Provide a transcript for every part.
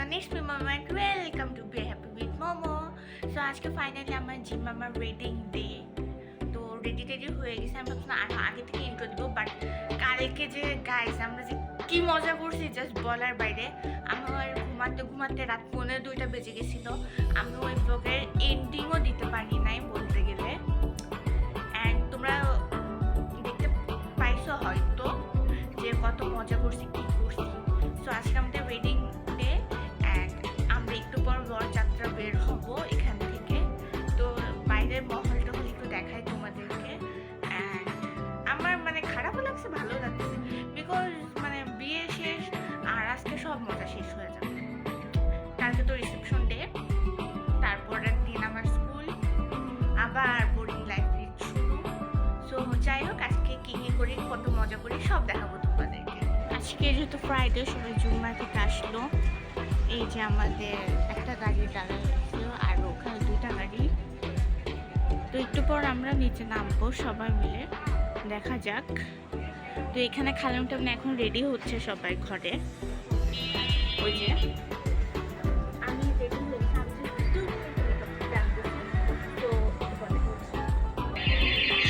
next moment, welcome to Be Happy with Momo. So আজকে finally আমার gym মামার wedding day, তো ready হয়ে গেছে। আমি ভাবছিলাম আরো আগে থেকে ইন্ট্রো দিব, বাট কালকে যে গাইস আমরা যে কি মজা করছি জাস্ট বলার বাইরে। আমার ঘুমাতে রাত 1:30 বেজে গেছিল। আমি ওই ব্লগের এন্ডিংও দিতে পারি নাই বলতে গেলে। অ্যান্ড তোমরা দেখতে পাইছো হয়তো যে কত মজা করছি, কি করছি। সো আজকে আমাদের ওয়েডিং ডে অ্যান্ড আমরা একটু পর বরযাত্রা বের হব এখান থেকে। তো বাইরের মহল টহল একটু দেখাই তোমাদেরকে। অ্যান্ড আমার মানে খারাপও লাগছে, ভালো লাগছে, বিকজ মানে বিয়ে শেষ আর আজকে সব মজা শেষ হয়ে যাবে। কালকে তো রিসেপশন ডে, তারপরের দিন আমার স্কুল, আবার বোরিং লাইফ শুরু। সো যাই হোক, আজকে কি করি, কত মজা করি সব দেখাবো তোমাদেরকে। আজকে যেহেতু ফ্রাইডে, সবাই জুম্মা থেকে আসলো। এই যে আমাদের একটা গাড়ি দাঁড়াচ্ছিল আর ওখানে দুইটা গাড়ি। তো একটু পর আমরা নিচে নামবো সবাই মিলে, দেখা যাক। তো এখানে খালাম টালাম এখন রেডি হচ্ছে সবাই ঘরে। ওই যে আমি রেডি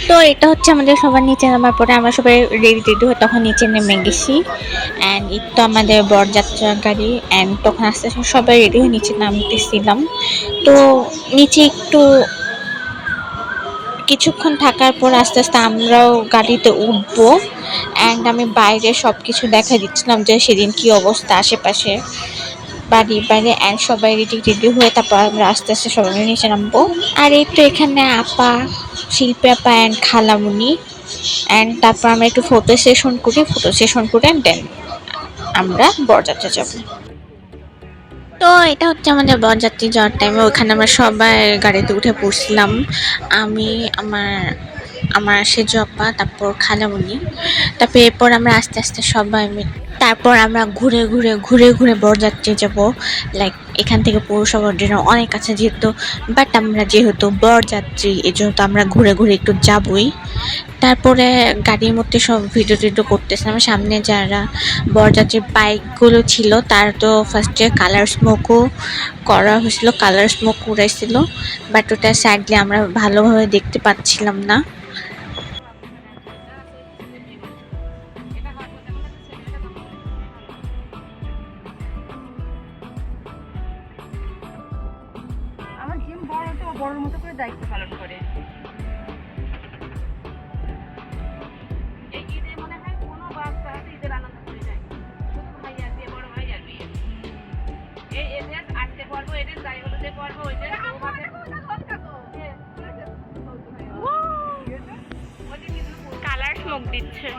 তো এটা হচ্ছে আমাদের সবার নিচে নামার পরে আমরা সবাই রেডি হয়ে তখন নিচে নেমে গেছি। অ্যান্ড এই তো আমাদের বরযাত্রার গাড়ি। অ্যান্ড তখন আস্তে আস্তে সবাই রেডি হয়ে নিচে নামতেছিলাম। তো নিচে একটু কিছুক্ষণ থাকার পর আস্তে আস্তে আমরাও গাড়িতে উঠবো। অ্যান্ড আমি বাইরে সব কিছু দেখা দিচ্ছিলাম যে সেদিন কি অবস্থা আশেপাশে বাইরে। অ্যান্ড সবাই রেডি হয়ে তারপর আমরা আস্তে আস্তে সবাই নিচে নামবো। আর এই তো এখানে আপা, শিল্পী আপা অ্যান্ড খালামুনি। অ্যান্ড তারপর আমরা একটু ফটো সেশন করে দেন আমরা বরযাত্রা যাব। তো এটা হচ্ছে আমাদের বরযাত্রী যাওয়ার টাইমে ওখানে আমরা সবাই গাড়িতে উঠে পড়ছিলাম। আমি, আমার সেজু আপা, তারপর খালামুনি। তারপর এরপর আমরা আস্তে আস্তে সবাই তারপর আমরা ঘুরে বরযাত্রী যাব। লাইক এখান থেকে পৌরসভার জন্য অনেক কাছে বাট আমরা যেহেতু বরযাত্রী এই জন্য তো আমরা ঘুরে একটু যাবই। তারপরে গাড়ির মধ্যে সব ভিডিও করতেছিলাম। সামনে যারা বরযাত্রীর বাইকগুলো ছিল তার তো ফার্স্টে কালার স্মোকও করা হয়েছিল, কালার স্মোক উড়াইছিল, বাট ওটা স্যাডলি আমরা ভালোভাবে দেখতে পাচ্ছিলাম না। আমার জিম বড়, তো বড়র মতো করে দায়িত্ব পালন করে। এই ঈদে মনে হয় কোনো বাচ্চা ঈদের আনন্দ করে যায়, শুধু ভাই আর বিয়ে, বড় ভাই আর বিয়ে। এই এদের আজকে পর্ব, এদের যাই হলো যে পর্ব, ওইদের কালার স্মোক দিচ্ছে।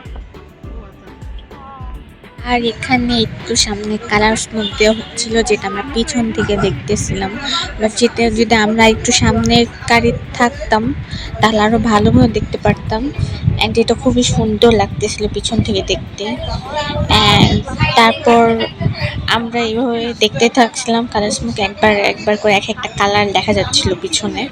আর এখানে একটু সামনে কালার স্মোক দেওয়া হচ্ছিল, যেটা আমরা পিছন থেকে দেখতেছিলাম। বাট যেটা যদি আমরা একটু সামনের গাড়ি থাকতাম তাহলে আরো ভালোভাবে দেখতে পারতাম। অ্যান্ড এটা খুবই সুন্দর লাগতেছিল পিছন থেকে দেখতে। অ্যান্ড তারপর আমরা এইভাবে দেখতে থাকছিলাম কালার স্মোক, একবার করে এক একটা কালার দেখা যাচ্ছিল পিছনে।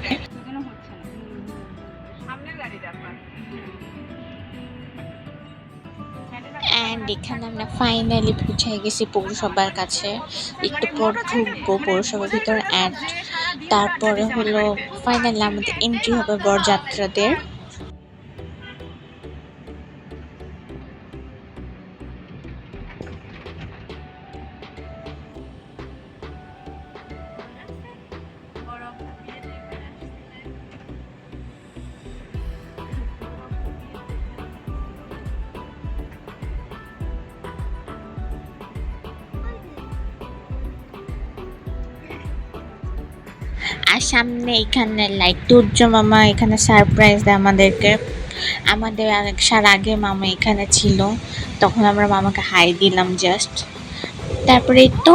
অ্যান্ড এখানে আমরা ফাইনালি পৌঁছে গেছি পৌরসভার কাছে। একটু পর ঢুকবো পৌরসভার ভিতরে। অ্যান্ড তারপরে হলো ফাইনালি আমাদের এন্ট্রি হবে বরযাত্রাদের। আর সামনে এখানে লাইক তুর্য মামা এখানে সারপ্রাইজ দেয় আমাদেরকে। আমাদের আসার আগে মামা এখানে ছিল, তখন আমরা মামাকে হাই দিলাম জাস্ট। তারপরে এই তো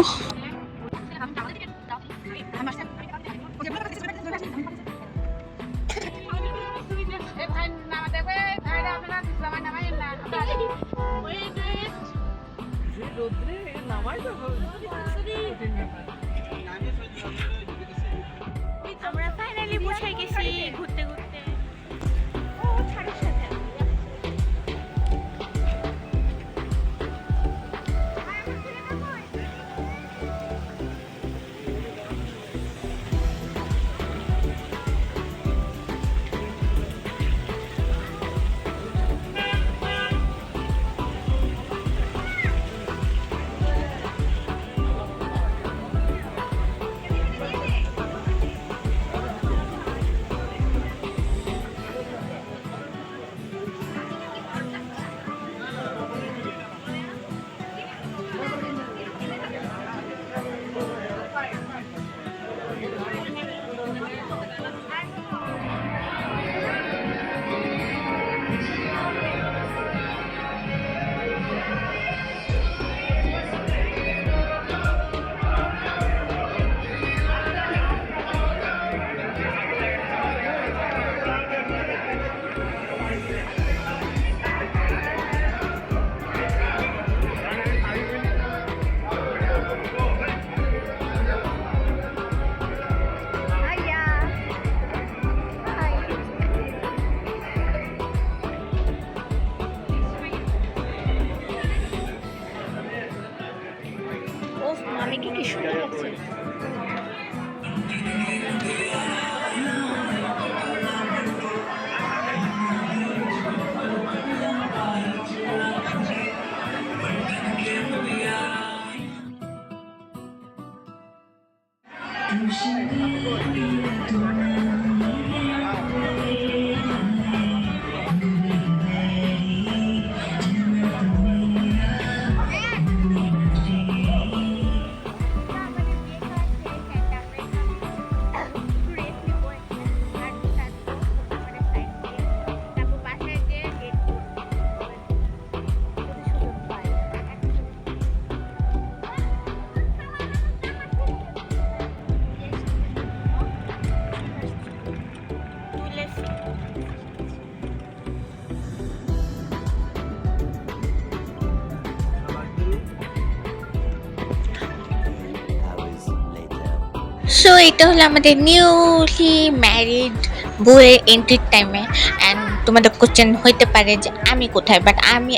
আমরা ফাইনালি পৌঁছে গেছি ঘুরতে। ও মামিকে কি সুন্দর লাগছে। সো এটা হলো আমাদের নিউলি ম্যারিড বউয়ের এন্ট্রির টাইমে। অ্যান্ড তোমাদের কোশ্চেন হইতে পারে যে আমি কোথায়, বাট আমি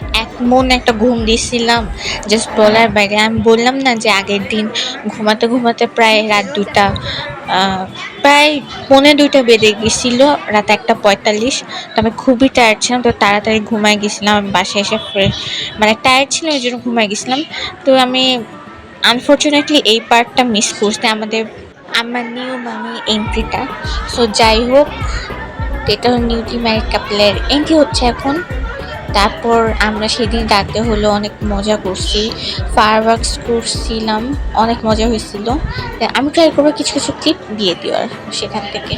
একটা ঘুম দিয়েছিলাম জাস্ট বলার বাইরে। আমি বললাম না যে আগের দিন ঘুমাতে ঘুমাতে প্রায় রাত 2টা, প্রায় 1:45 বেজে গেছিলো, রাত 1:45। তো আমি খুবই টায়ার্ড ছিলাম, তো তাড়াতাড়ি ঘুমাই গেছিলাম। আমি বাসায় এসে ফ্রেশ, মানে টায়ার্ড ছিলাম এই জন্য ঘুমাই গেছিলাম। তো আমি আনফর্চুনেটলি এই পার্টটা মিস করছি, আমার নিউ মামি এন্ট্রিটা। সো যাই হোক, এটা হলো নিউলি ম্যারিড কাপলের এন্ট্রি হচ্ছে এখন। তারপর আমরা সেদিন রাতে হলো অনেক মজা করছি, ফায়ারওয়ার্কস করছিলাম, অনেক মজা হয়েছিল। আমি ট্রাই করবো কিছু কিছু ক্লিপ দিয়ে দেওয়ার সেখান থেকে।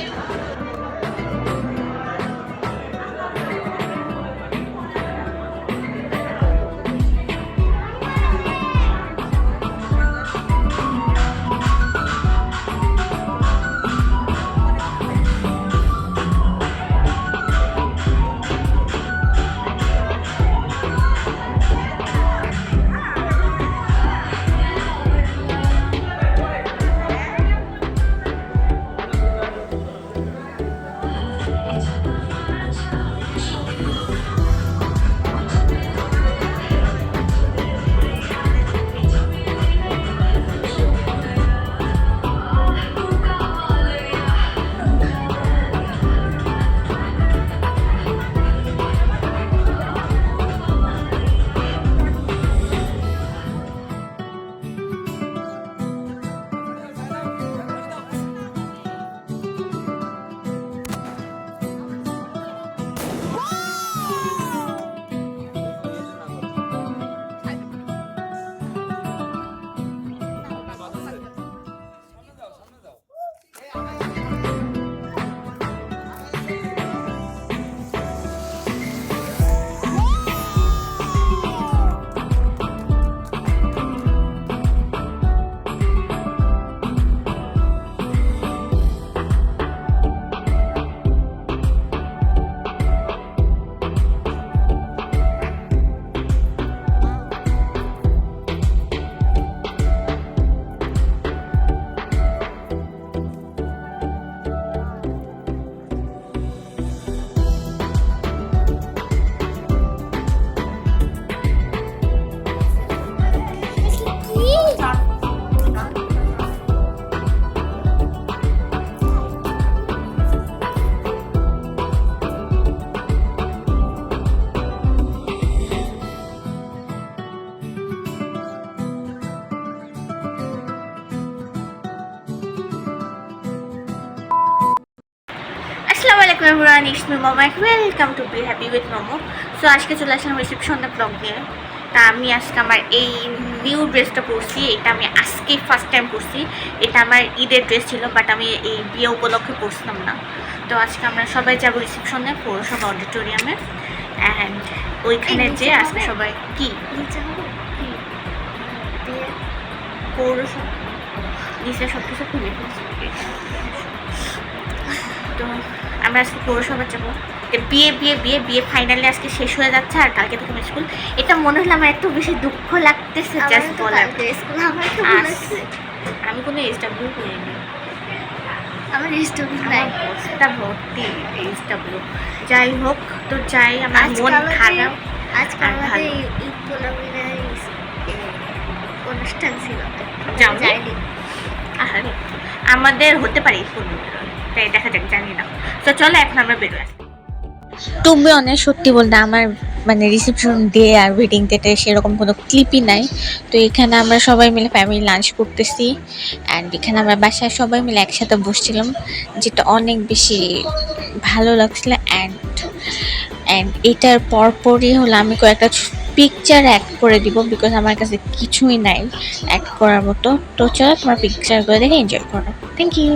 আসসালামু আলাইকুম everyone, it's me momo. Welcome to be happy with momo. So আজকে চলে আসলাম রিসেপশনের ব্লগ নিয়ে। তা আমি আজকে আমার এই নিউ ড্রেসটা পরছি। এটা আমি আজকে ফার্স্ট টাইম পরছি। এটা আমার ঈদের ড্রেস ছিল, বাট আমি এই বিয়ে উপলক্ষে পরছিলাম না। তো আজকে আমরা সবাই যাবো রিসেপশনে, পৌরসভা অডিটোরিয়ামে। অ্যান্ড ওইখানে যে আজকে সবাই কি পৌরসভা নিচে সব কিছু খুলে ফেলছি। তো আমরা আজকে পৌরসভা যাবো। বিয়ে বিয়ে বিয়ে বিয়ে ফাইনালি আজকে শেষ হয়ে যাচ্ছে, আর কালকে থেকে আমার স্কুল। এটা মনে হলো আমার এত বেশি দুঃখ লাগতেছে জাস্ট বলার। আমি কোনো এসডাব্লিউ করিনি, আমার এসডাব্লিউ নাই, পোস্টটা ভর্তি এসডাব্লিউ। যাই হোক, তো যাই, আমার মন খারাপ। আজকে আমাদের ঈদ পোলাপিনের অনুষ্ঠান ছিল, যাও যাইনি। আরে আমাদের হতে পারে 15 তাই দেখা যাক, জানি না। তো চলো এখন আমরা বেরোয় আসি। তুমি অনেক সত্যি বলতে আমার মানে রিসেপশন ডে আর ওয়েডিং ডেটে সেরকম কোনো ক্লিপই নাই। তো এখানে আমরা সবাই মিলে ফ্যামিলি লাঞ্চ করতেছি অ্যান্ড এখানে আমরা বাসায় সবাই মিলে একসাথে বসছিলাম, যেটা অনেক বেশি ভালো লাগছিল। অ্যান্ড এটার পরপরই হলো আমি কয়েকটা পিকচার অ্যাড করে দিব, বিকজ আমার কাছে কিছুই নাই অ্যাড করার মতো। তো চলো তোমার পিকচারগুলো দেখে এনজয় করো। Thank you.